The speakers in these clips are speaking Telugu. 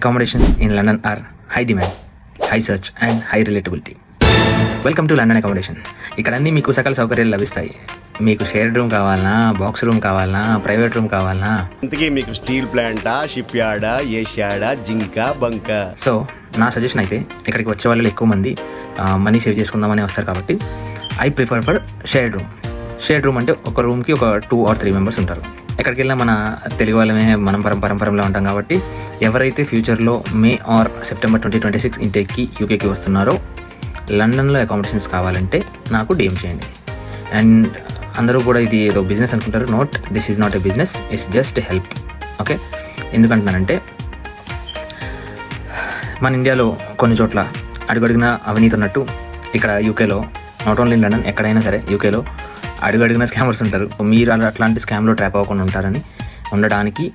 Accommodations in London are high demand, high search and high relatability. Welcome to London accommodation. ఇక్కడ అన్నీ మీకు సకల సౌకర్యాలు లభిస్తాయి. మీకు షేర్డ్ రూమ్ కావాలన్నా, బాక్స్ రూమ్ కావాలన్నా, ప్రైవేట్ రూమ్ కావాలన్నా, ఇంతకీ మీకు స్టీల్ ప్లాంటా, షిప్ యార్డా, ఏషియాడా, జింక, బంక. సో నా సజెషన్ అయితే ఇక్కడికి వచ్చే వాళ్ళు ఎక్కువ మంది మనీ సేవ్ చేసుకుందామని వస్తారు కాబట్టి I prefer for shared room. Shared room అంటే ఒక రూమ్కి ఒక 2 or 3 మెంబర్స్ ఉంటారు. ఎక్కడికి వెళ్ళినా మన తెలుగు వాళ్ళమే మనం పరంపరలో ఉంటాం కాబట్టి ఎవరైతే ఫ్యూచర్లో మే ఆర్ సెప్టెంబర్ 2026 ఇంటేక్కి యూకేకి వస్తున్నారో లండన్లో అకామిడేషన్స్ కావాలంటే నాకు డిఎం చేయండి. అండ్ అందరూ కూడా ఇది ఏదో బిజినెస్ అనుకుంటారు. This is not a business, it's just help. Okay, ఎందుకంటున్నానంటే మన ఇండియాలో కొన్ని చోట్ల అడుగడుగున అవినీతి ఉన్నట్టు ఇక్కడ యూకేలో, నాట్ ఓన్లీ ఇన్ లండన్, ఎక్కడైనా సరే యూకేలో అడుగడుగున స్కామర్స్ ఉంటారు. మీరు అట్లాంటి స్కామ్లో ట్రాప్ అవ్వకుండా ఉండడానికి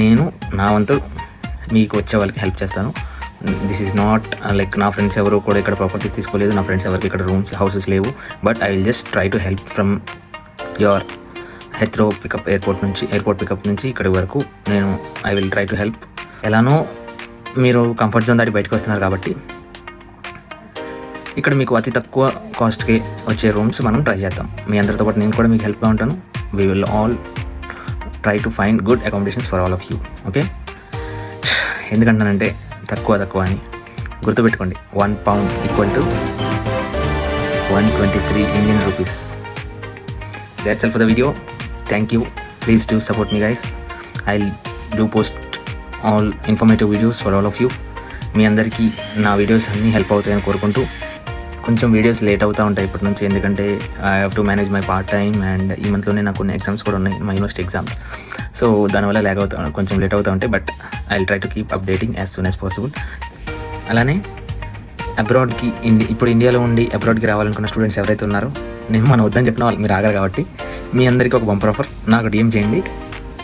నేను నా వంతు మీకు వచ్చే వాళ్ళకి హెల్ప్ చేస్తాను. దిస్ ఈజ్ నాట్ లైక్ నా ఫ్రెండ్స్ ఎవరు కూడా ఇక్కడ ప్రాపర్టీస్ తీసుకోలేదు, నా ఫ్రెండ్స్ ఎవరికి ఇక్కడ హౌసెస్ లేవు. But I will just try to help from your Heathrow airport pickup నుంచి ఇక్కడి వరకు నేను I will try to help. ఎలానో మీరు కంఫర్ట్ జోన్ దాటి బయటకు వస్తున్నారు కాబట్టి ఇక్కడ మీకు అతి తక్కువ కాస్ట్కి వచ్చే రూమ్స్ మనం ట్రై చేద్దాం. మీ అందరితో పాటు నేను కూడా మీకు హెల్ప్గా ఉంటాను. We will all try to find good accommodations for all of you. Okay, ఎందుకంటానంటే తక్కువ అని గుర్తుపెట్టుకోండి. £1 = 123 Indian rupees. That's all for the video. Thank you. Please do support me guys. I'll do post all informative videos for all of you. మీ అందరికీ నా వీడియోస్ అన్నీ హెల్ప్ అవుతాయని కోరుకుంటూ, కొంచెం వీడియోస్ లేట్ అవుతూ ఉంటాయి ఇప్పటి నుంచి, ఎందుకంటే I have to manage my part time and ఈ మంత్లోనే నాకు కొన్ని ఎగ్జామ్స్ కూడా ఉన్నాయి, మై యూనివర్సిటీ ఎగ్జామ్స్. సో దానివల్ల కొంచెం లేట్ అవుతూ ఉంటాయి. But I will try to keep updating as soon as possible. అలానే అబ్రాడ్కి ఇప్పుడు ఇండియాలో ఉండి అబ్రాడ్కి రావాలనుకున్న స్టూడెంట్స్ ఎవరైతే ఉన్నారో, నేను మనం వద్దని చెప్పిన వాళ్ళు మీరు ఆగారు కాబట్టి మీ అందరికీ ఒక బంపర్ ఆఫర్. నాకు డిఎం చేయండి.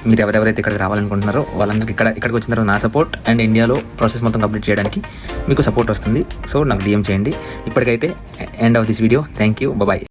మీరు ఎవరెవరైతే ఇక్కడికి రావాలనుకుంటున్నారో వాళ్ళందరికీ ఇక్కడికి వచ్చిన తర్వాత నా సపోర్ట్ అండ్ ఇండియాలో ప్రాసెస్ మొత్తం కంప్లీట్ చేయడానికి మీకు సపోర్ట్ వస్తుంది. సో నాకు డిఎం చేయండి. ఇప్పటికైతే end of this video. Thank you, bye.